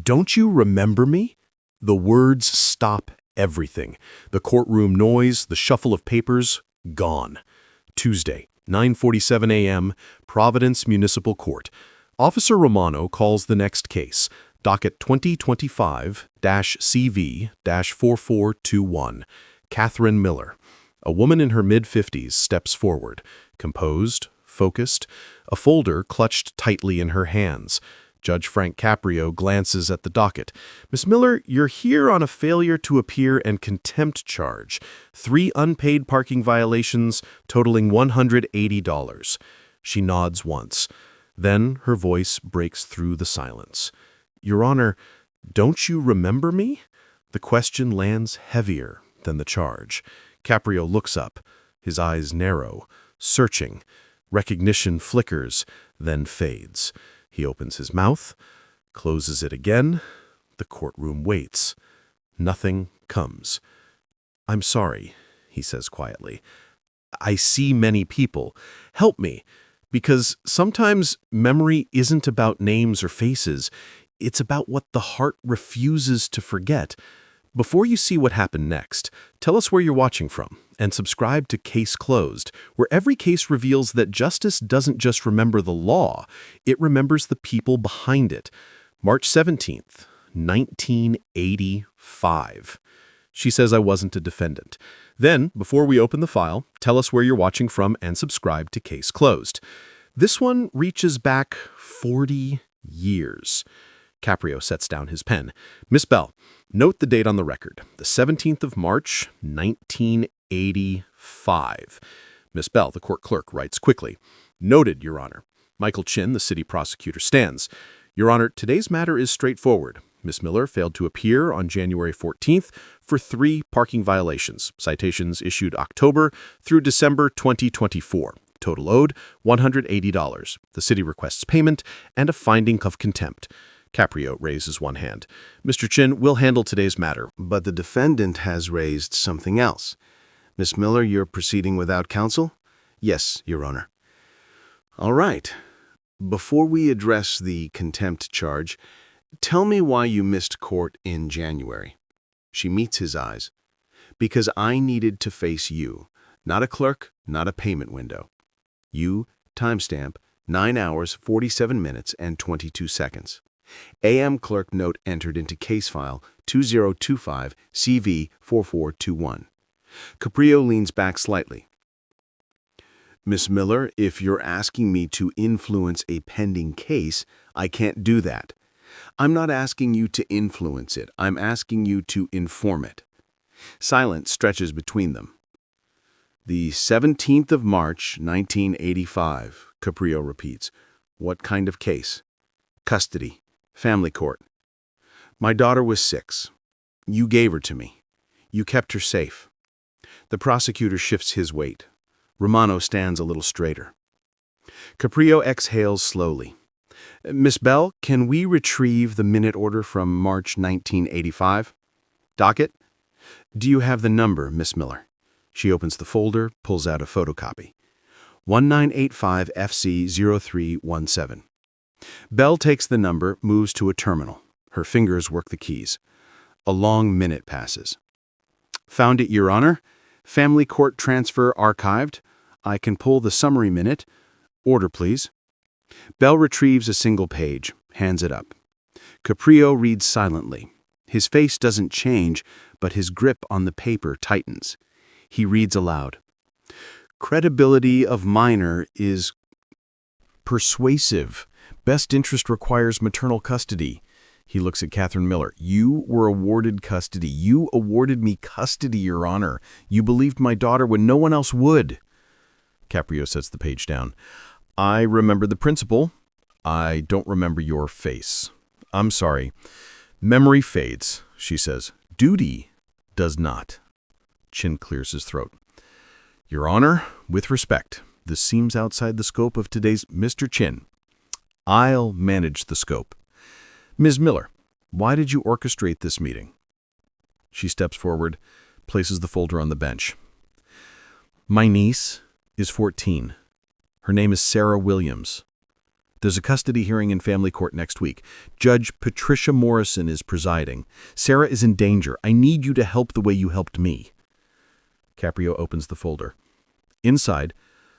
Don't you remember me? The words stop everything. The courtroom noise, the shuffle of papers, gone. Tuesday, 9:47 a.m., Providence Municipal Court. Officer Romano calls the next case, docket 2025-CV-4421. Catherine Miller. A woman in her mid-50s steps forward, composed, focused, a folder clutched tightly in her hands. Judge Frank Caprio glances at the docket. Miss Miller, you're here on a failure to appear and contempt charge. 3 unpaid parking violations totaling $180. She nods once. Then her voice breaks through the silence. Your Honor, don't you remember me? The question lands heavier than the charge. Caprio looks up, his eyes narrow, searching. Recognition flickers, then fades. He opens his mouth, closes it again. The courtroom waits. Nothing comes. I'm sorry, he says quietly. I see many people. Help me, because sometimes memory isn't about names or faces. It's about what the heart refuses to forget. Before you see what happened next, tell us where you're watching from and subscribe to Case Closed, where every case reveals that justice doesn't just remember the law, it remembers the people behind it. March 17th, 1985. She says I wasn't a defendant. Then, before we open the file, tell us where you're watching from and subscribe to Case Closed. This one reaches back 40 years. Caprio sets down his pen. Miss Bell, note the date on the record, the 17th of March, 1985. Miss Bell, the court clerk, writes quickly. Noted, Your Honor. Michael Chin, the city prosecutor, stands. Your Honor, today's matter is straightforward. Miss Miller failed to appear on January 14th for 3 parking violations, citations issued October through December 2024. Total owed, $180. The city requests payment and a finding of contempt. Caprio raises one hand. Mr. Chin, we'll handle today's matter. But the defendant has raised something else. Miss Miller, you're proceeding without counsel? Yes, Your Honor. All right. Before we address the contempt charge, tell me why you missed court in January. She meets his eyes. Because I needed to face you, not a clerk, not a payment window. You, timestamp, 9 hours, 47 minutes, and 22 seconds. AM clerk note entered into case file 2025 CV 4421. Caprio leans back slightly. Miss Miller, if you're asking me to influence a pending case, I can't do that. I'm not asking you to influence it. I'm asking you to inform it. Silence stretches between them. The 17th of March, 1985, Caprio repeats. What kind of case? Custody. Family court. My daughter was 6. You gave her to me. You kept her safe. The prosecutor shifts his weight. Romano stands a little straighter. Caprio exhales slowly. Miss Bell, can we retrieve the minute order from March 1985? Docket? Do you have the number, Miss Miller? She opens the folder, pulls out a photocopy. 1985 FC 0317. Bell takes the number, moves to a terminal. Her fingers work the keys. A long minute passes. Found it, Your Honor. Family court transfer archived. I can pull the summary minute. Order, please. Bell retrieves a single page, hands it up. Caprio reads silently. His face doesn't change, but his grip on the paper tightens. He reads aloud. Credibility of minor is persuasive. Best interest requires maternal custody. He looks at Catherine Miller. You were awarded custody. You awarded me custody, Your Honor. You believed my daughter when no one else would. Caprio sets the page down. I remember the principle. I don't remember your face. I'm sorry. Memory fades, she says. Duty does not. Chin clears his throat. Your Honor, with respect, this seems outside the scope of today's Mr. Chin. I'll manage the scope. Ms. Miller, why did you orchestrate this meeting? She steps forward, places the folder on the bench. My niece is 14. Her name is Sarah Williams. There's a custody hearing in family court next week. Judge Patricia Morrison is presiding. Sarah is in danger. I need you to help the way you helped me. Caprio opens the folder. Inside,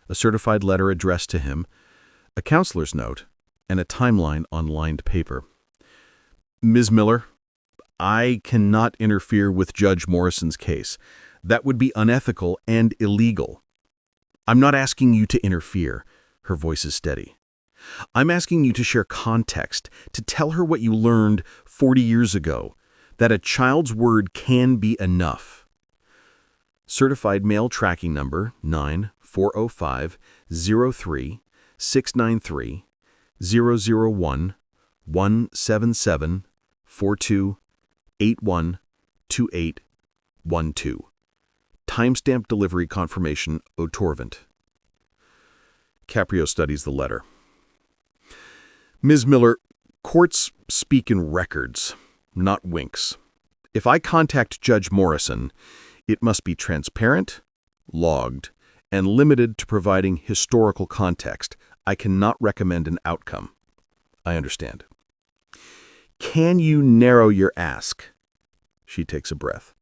a certified letter addressed to him, a counselor's note, and a timeline on lined paper. Ms. Miller, I cannot interfere with Judge Morrison's case. That would be unethical and illegal. I'm not asking you to interfere. Her voice is steady. I'm asking you to share context, to tell her what you learned 40 years ago, that a child's word can be enough. Certified mail tracking number 9-405-03-693-001-177-42-812812. Timestamp delivery confirmation Otorvant. Caprio studies the letter. Ms. Miller, courts speak in records, not winks. If I contact Judge Morrison, it must be transparent, logged, and limited to providing historical context. I cannot recommend an outcome. I understand. Can you narrow your ask? She takes a breath.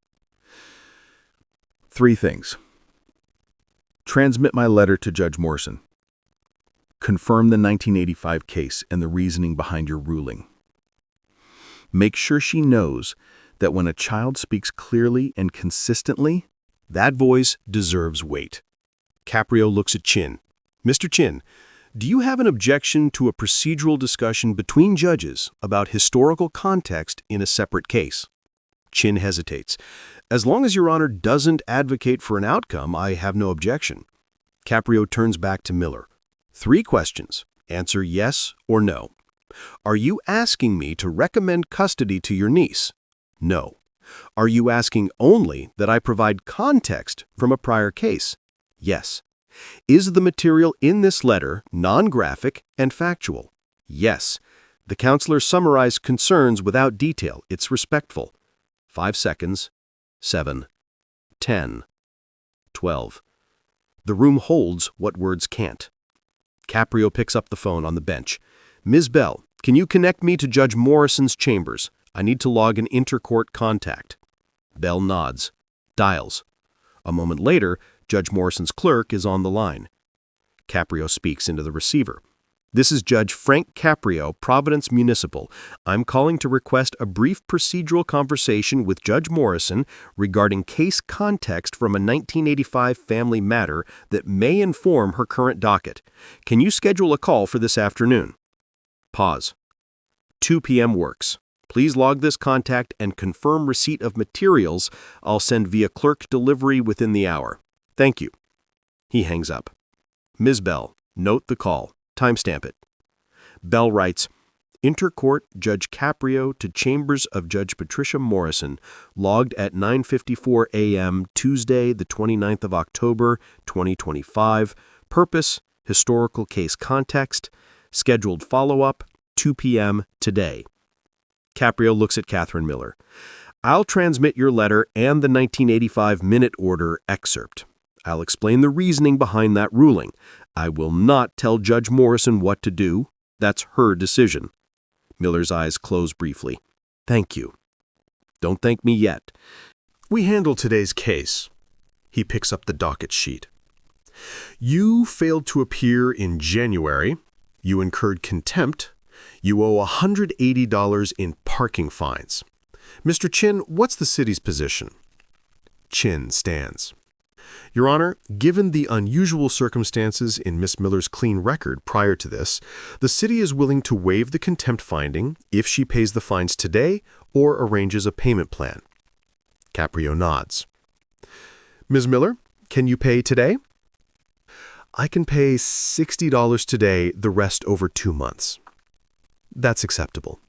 3 things. Transmit my letter to Judge Morrison. Confirm the 1985 case and the reasoning behind your ruling. Make sure she knows that when a child speaks clearly and consistently, that voice deserves weight. Caprio looks at Chin. Mr. Chin, do you have an objection to a procedural discussion between judges about historical context in a separate case? Chin hesitates. As long as Your Honor doesn't advocate for an outcome, I have no objection. Caprio turns back to Miller. 3 questions. Answer yes or no. Are you asking me to recommend custody to your niece? No. Are you asking only that I provide context from a prior case? Yes. Is the material in this letter non-graphic and factual? Yes. The counselor summarized concerns without detail. It's respectful. 5 seconds. 7. 10. 12. The room holds what words can't. Caprio picks up the phone on the bench. Ms. Bell, can you connect me to Judge Morrison's chambers? I need to log an intercourt contact. Bell nods. Dials. A moment later, Judge Morrison's clerk is on the line. Caprio speaks into the receiver. This is Judge Frank Caprio, Providence Municipal. I'm calling to request a brief procedural conversation with Judge Morrison regarding case context from a 1985 family matter that may inform her current docket. Can you schedule a call for this afternoon? Pause. 2 p.m. works. Please log this contact and confirm receipt of materials I'll send via clerk delivery within the hour. Thank you. He hangs up. Ms. Bell, note the call. Timestamp it. Bell writes, Intercourt Judge Caprio to Chambers of Judge Patricia Morrison, logged at 9:54 a.m. Tuesday, the 29th of October, 2025. Purpose, historical case context. Scheduled follow-up, 2 p.m. today. Caprio looks at Catherine Miller. I'll transmit your letter and the 1985 minute order excerpt. I'll explain the reasoning behind that ruling. I will not tell Judge Morrison what to do. That's her decision. Miller's eyes close briefly. Thank you. Don't thank me yet. We handle today's case. He picks up the docket sheet. You failed to appear in January. You incurred contempt. You owe $180 in parking fines. Mr. Chin, what's the city's position? Chin stands. Your Honor, given the unusual circumstances in Miss Miller's clean record prior to this, the city is willing to waive the contempt finding if she pays the fines today or arranges a payment plan. Caprio nods. Ms. Miller, can you pay today? I can pay $60 today, the rest over 2 months. That's acceptable.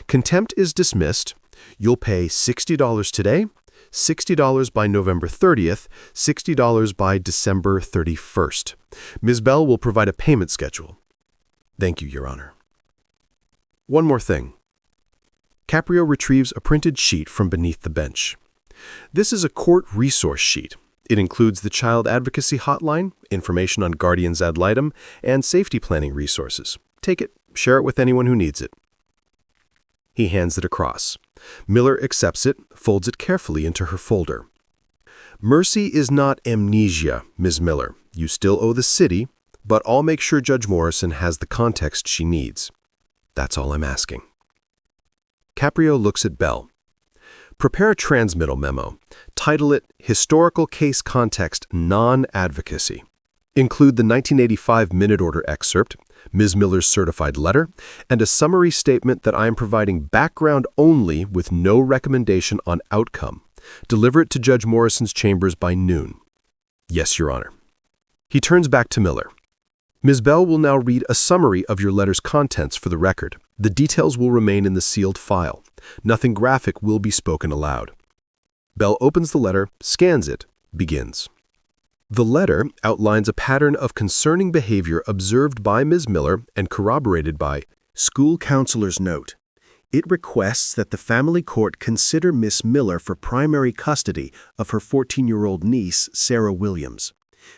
Contempt is dismissed. You'll pay $60 today, $60 by November 30th, $60 by December 31st. Ms. Bell will provide a payment schedule. Thank you, Your Honor. One more thing. Caprio retrieves a printed sheet from beneath the bench. This is a court resource sheet. It includes the Child Advocacy Hotline, information on guardians ad litem, and safety planning resources. Take it, share it with anyone who needs it. He hands it across. Miller accepts it, folds it carefully into her folder. Mercy is not amnesia, Ms. Miller. You still owe the city, but I'll make sure Judge Morrison has the context she needs. That's all I'm asking. Caprio looks at Bell. Prepare a transmittal memo. Title it Historical Case Context Non-Advocacy. Include the 1985 minute order excerpt, Ms. Miller's certified letter, and a summary statement that I am providing background only with no recommendation on outcome. Deliver it to Judge Morrison's chambers by noon. Yes, Your Honor. He turns back to Miller. Ms. Bell will now read a summary of your letter's contents for the record. The details will remain in the sealed file. Nothing graphic will be spoken aloud. Bell opens the letter, scans it, begins. The letter outlines a pattern of concerning behavior observed by Ms. Miller and corroborated by School Counselor's Note. It requests that the family court consider Miss Miller for primary custody of her 14-year-old niece, Sarah Williams.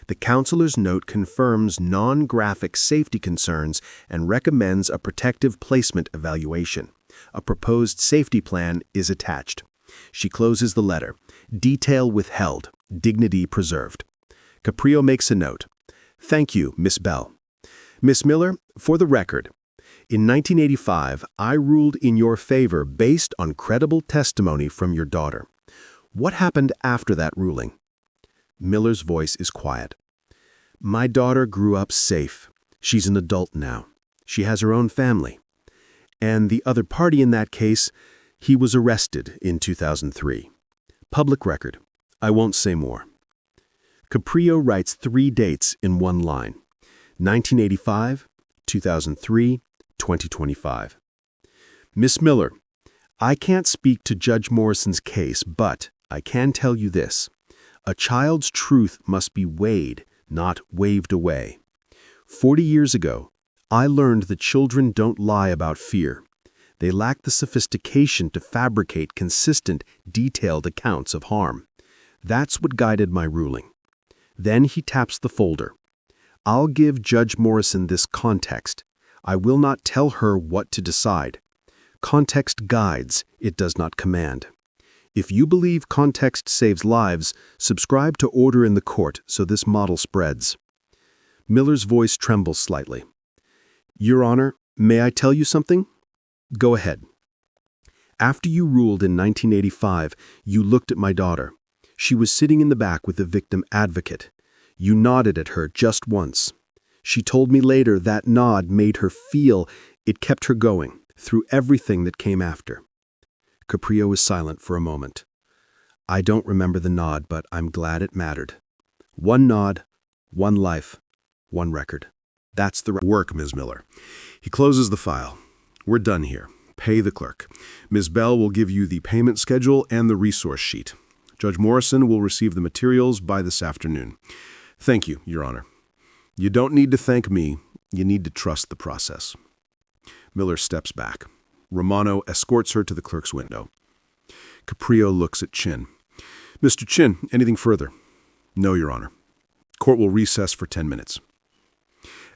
The counselor's note confirms non-graphic safety concerns and recommends a protective placement evaluation. A proposed safety plan is attached. She closes the letter. Detail withheld. Dignity preserved. Caprio makes a note. Thank you, Miss Bell. Miss Miller, for the record, in 1985, I ruled in your favor based on credible testimony from your daughter. What happened after that ruling? Miller's voice is quiet. My daughter grew up safe. She's an adult now. She has her own family. And the other party in that case, he was arrested in 2003. Public record. I won't say more. Caprio writes 3 dates in one line. 1985, 2003, 2025. Miss Miller, I can't speak to Judge Morrison's case, but I can tell you this. A child's truth must be weighed, not waved away. 40 years ago, I learned that children don't lie about fear. They lack the sophistication to fabricate consistent, detailed accounts of harm. That's what guided my ruling. Then he taps the folder. I'll give Judge Morrison this context. I will not tell her what to decide. Context guides, it does not command. If you believe context saves lives, subscribe to Order in the Court so this model spreads. Miller's voice trembles slightly. Your Honor, may I tell you something? Go ahead. After you ruled in 1985, you looked at my daughter. She was sitting in the back with the victim advocate. You nodded at her just once. She told me later that nod made her feel it kept her going through everything that came after. Caprio was silent for a moment. I don't remember the nod, but I'm glad it mattered. One nod, one life, one record. That's the Work, Ms. Miller. He closes the file. We're done here. Pay the clerk. Ms. Bell will give you the payment schedule and the resource sheet. Judge Morrison will receive the materials by this afternoon. Thank you, Your Honor. You don't need to thank me. You need to trust the process. Miller steps back. Romano escorts her to the clerk's window. Caprio looks at Chin. Mr. Chin, anything further? No, Your Honor. Court will recess for 10 minutes.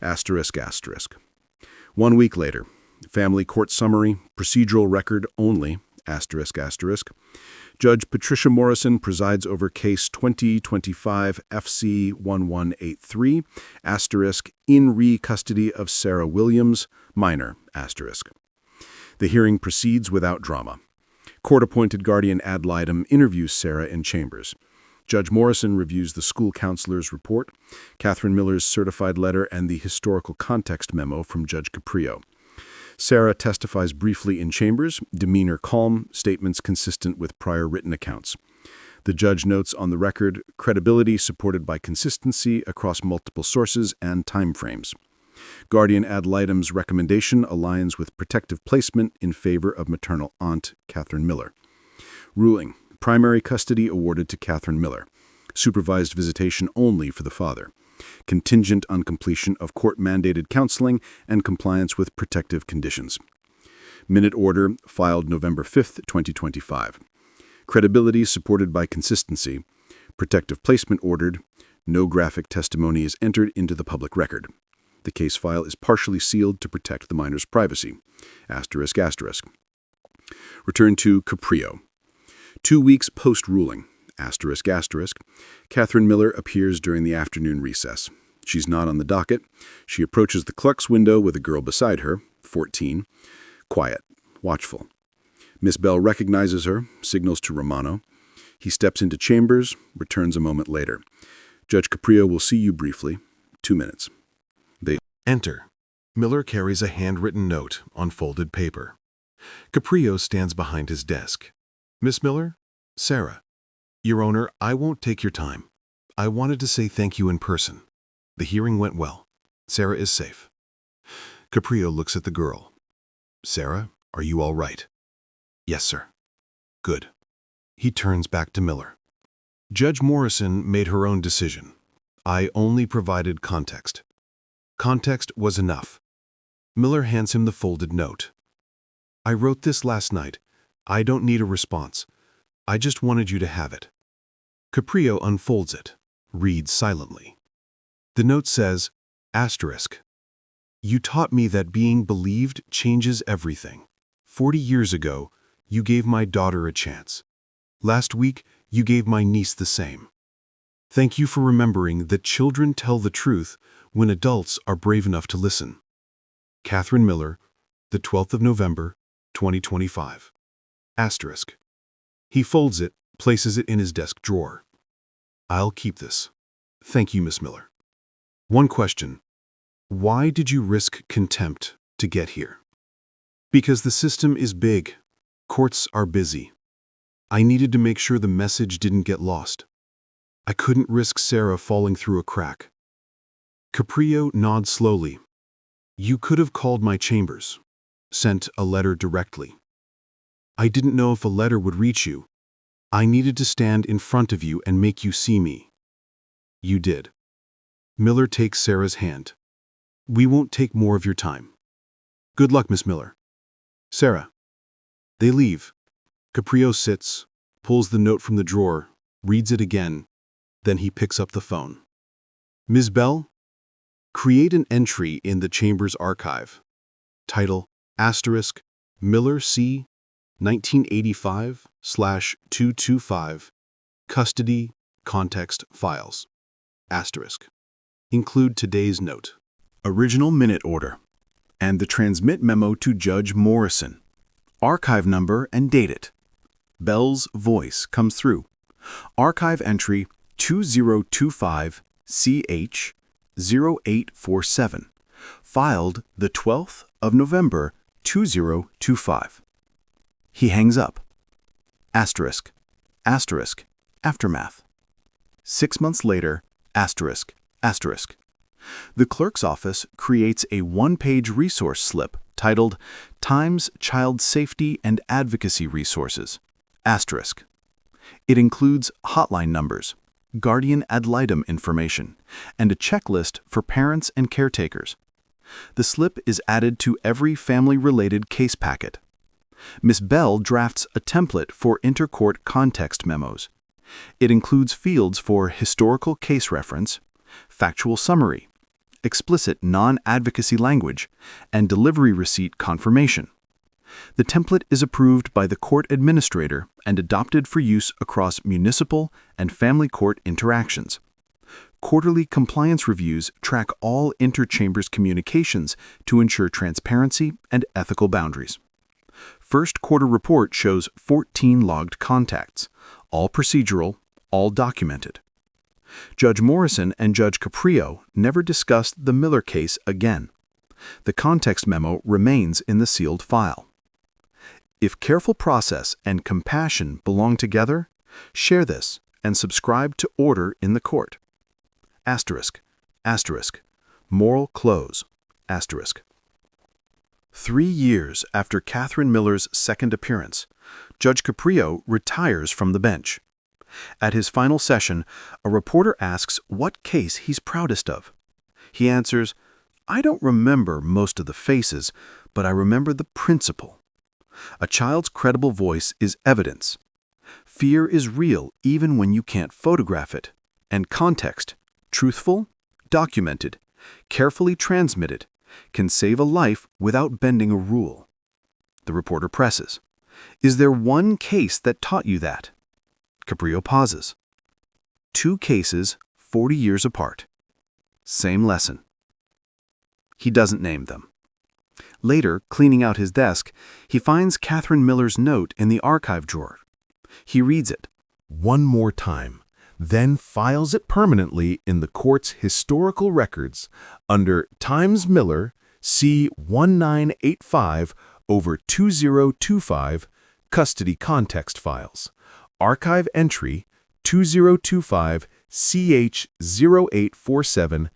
Asterisk, asterisk. 1 week later. Family court summary, procedural record only, asterisk, asterisk. Judge Patricia Morrison presides over case 2025 FC 1183, asterisk, in re-custody of Sarah Williams, minor, asterisk. The hearing proceeds without drama. Court-appointed guardian ad litem interviews Sarah in chambers. Judge Morrison reviews the school counselor's report, Catherine Miller's certified letter, and the historical context memo from Judge Caprio. Sarah testifies briefly in chambers, demeanor calm, statements consistent with prior written accounts. The judge notes on the record credibility supported by consistency across multiple sources and timeframes. Guardian ad litem's recommendation aligns with protective placement in favor of maternal aunt Catherine Miller. Ruling: primary custody awarded to Catherine Miller. Supervised visitation only for the father. Contingent on completion of court-mandated counseling and compliance with protective conditions. Minute order filed November 5, 2025. Credibility supported by consistency. Protective placement ordered. No graphic testimony is entered into the public record. The case file is partially sealed to protect the minor's privacy. Asterisk, asterisk. Return to Caprio. 2 weeks post-ruling. Asterisk, asterisk. Catherine Miller appears during the afternoon recess. She's not on the docket. She approaches the clerk's window with a girl beside her, 14. Quiet, watchful. Miss Bell recognizes her, signals to Romano. He steps into chambers, returns a moment later. Judge Caprio will see you briefly. 2 minutes. They enter. Miller carries a handwritten note on folded paper. Caprio stands behind his desk. Miss Miller? Sarah. Your Honor, I won't take your time. I wanted to say thank you in person. The hearing went well. Sarah is safe. Caprio looks at the girl. Sarah, are you all right? Yes, sir. Good. He turns back to Miller. Judge Morrison made her own decision. I only provided context. Context was enough. Miller hands him the folded note. I wrote this last night. I don't need a response. I just wanted you to have it. Caprio unfolds it, reads silently. The note says, asterisk. You taught me that being believed changes everything. 40 years ago, you gave my daughter a chance. Last week, you gave my niece the same. Thank you for remembering that children tell the truth when adults are brave enough to listen. Catherine Miller, the 12th of November, 2025. Asterisk. He folds it, places it in his desk drawer. I'll keep this. Thank you, Miss Miller. One question. Why did you risk contempt to get here? Because the system is big. Courts are busy. I needed to make sure the message didn't get lost. I couldn't risk Sarah falling through a crack. Caprio nods slowly. You could have called my chambers, sent a letter directly. I didn't know if a letter would reach you. I needed to stand in front of you and make you see me. You did. Miller takes Sarah's hand. We won't take more of your time. Good luck, Miss Miller. Sarah. They leave. Caprio sits, pulls the note from the drawer, reads it again, then he picks up the phone. Ms. Bell? Create an entry in the Chamber's archive. Title, asterisk, Miller C. 1985/225, Custody, Context Files. Asterisk. Include today's note. Original minute order. And the transmit memo to Judge Morrison. Archive number and date it. Bell's voice comes through. Archive entry 2025-CH-0847. Filed the 12th of November 2025. He hangs up. Asterisk. Asterisk. Aftermath. 6 months later, asterisk. Asterisk. The clerk's office creates a one-page resource slip titled Times Child Safety and Advocacy Resources. Asterisk. It includes hotline numbers, guardian ad litem information, and a checklist for parents and caretakers. The slip is added to every family-related case packet. Ms. Bell drafts a template for intercourt context memos. It includes fields for historical case reference, factual summary, explicit non-advocacy language, and delivery receipt confirmation. The template is approved by the court administrator and adopted for use across municipal and family court interactions. Quarterly compliance reviews track all interchambers communications to ensure transparency and ethical boundaries. First quarter report shows 14 logged contacts, all procedural, all documented. Judge Morrison and Judge Caprio never discussed the Miller case again. The context memo remains in the sealed file. If careful process and compassion belong together, share this and subscribe to Order in the Court. Asterisk. Asterisk. Moral close. Asterisk. 3 years after Catherine Miller's second appearance, Judge Caprio retires from the bench. At his final session, a reporter asks what case he's proudest of. He answers, I don't remember most of the faces, but I remember the principle. A child's credible voice is evidence. Fear is real even when you can't photograph it. And context, truthful, documented, carefully transmitted, can save a life without bending a rule. The reporter presses. Is there one case that taught you that? Caprio pauses. 2 cases, 40 years apart. Same lesson. He doesn't name them. Later, cleaning out his desk, he finds Catherine Miller's note in the archive drawer. He reads it. One more time, then files it permanently in the court's historical records under Times Miller C1985/2025 Custody Context Files. Archive entry 2025-CH0847*.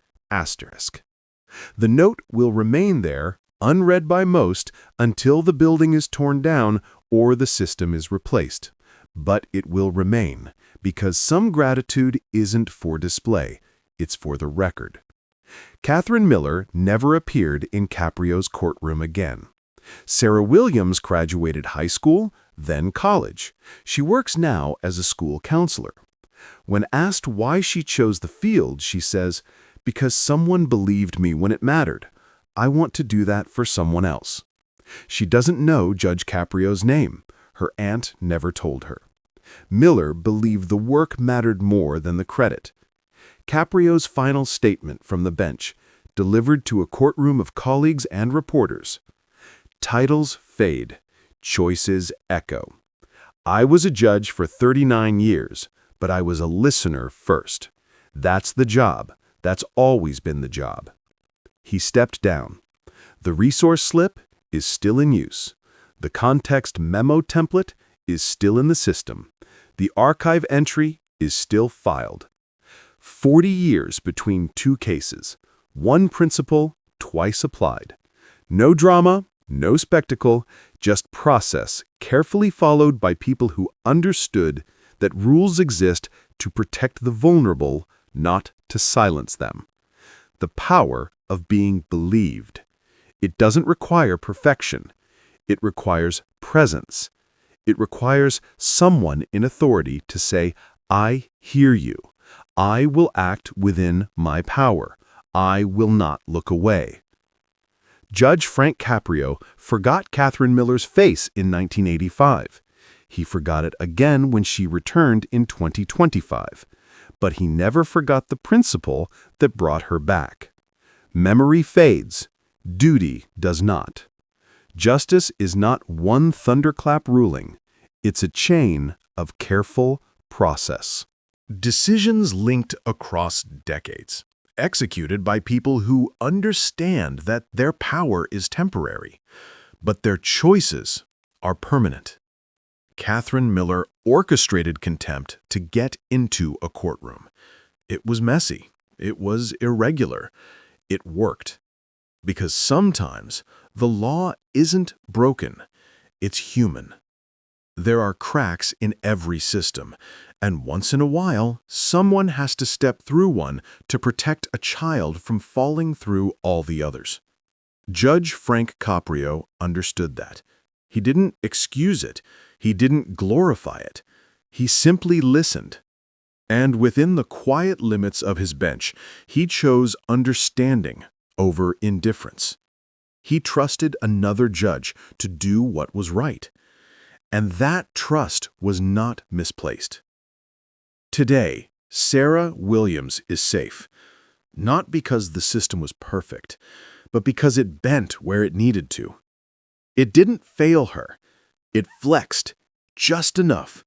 The note will remain there, unread by most, until the building is torn down or the system is replaced. But it will remain, because some gratitude isn't for display, it's for the record. Catherine Miller never appeared in Caprio's courtroom again. Sarah Williams graduated high school, then college. She works now as a school counselor. When asked why she chose the field, she says, "Because someone believed me when it mattered. I want to do that for someone else." She doesn't know Judge Caprio's name. Her aunt never told her. Miller believed the work mattered more than the credit. Caprio's final statement from the bench, delivered to a courtroom of colleagues and reporters. Titles fade, choices echo. I was a judge for 39 years, but I was a listener first. That's the job. That's always been the job. He stepped down. The resource slip is still in use. The context memo template is still in the system. The archive entry is still filed. 40 years between 2 cases. One principle, twice applied. No drama, no spectacle, just process carefully followed by people who understood that rules exist to protect the vulnerable, not to silence them. The power of being believed. It doesn't require perfection. It requires presence. It requires someone in authority to say, "I hear you. I will act within my power. I will not look away." Judge Frank Caprio forgot Catherine Miller's face in 1985. He forgot it again when she returned in 2025. But he never forgot the principle that brought her back. Memory fades. Duty does not. Justice is not one thunderclap ruling. It's a chain of careful process. Decisions linked across decades, executed by people who understand that their power is temporary, but their choices are permanent. Catherine Miller orchestrated contempt to get into a courtroom. It was messy. It was irregular. It worked. Because sometimes the law isn't broken. It's human. There are cracks in every system, and once in a while, someone has to step through one to protect a child from falling through all the others. Judge Frank Caprio understood that. He didn't excuse it. He didn't glorify it. He simply listened. And within the quiet limits of his bench, he chose understanding over indifference. He trusted another judge to do what was right. And that trust was not misplaced. Today, Sarah Williams is safe, not because the system was perfect, but because it bent where it needed to. It didn't fail her. It flexed just enough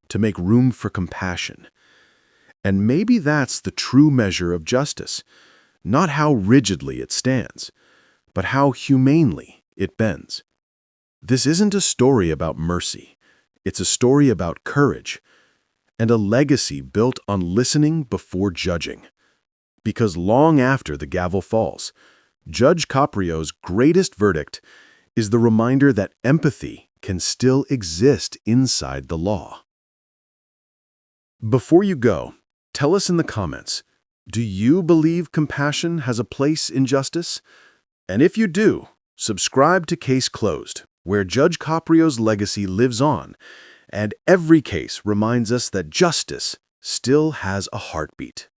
to make room for compassion. And maybe that's the true measure of justice, not how rigidly it stands, but how humanely it bends. This isn't a story about mercy. It's a story about courage and a legacy built on listening before judging. Because long after the gavel falls, Judge Caprio's greatest verdict is the reminder that empathy can still exist inside the law. Before you go, tell us in the comments, do you believe compassion has a place in justice? And if you do, subscribe to Case Closed, where Judge Caprio's legacy lives on, and every case reminds us that justice still has a heartbeat.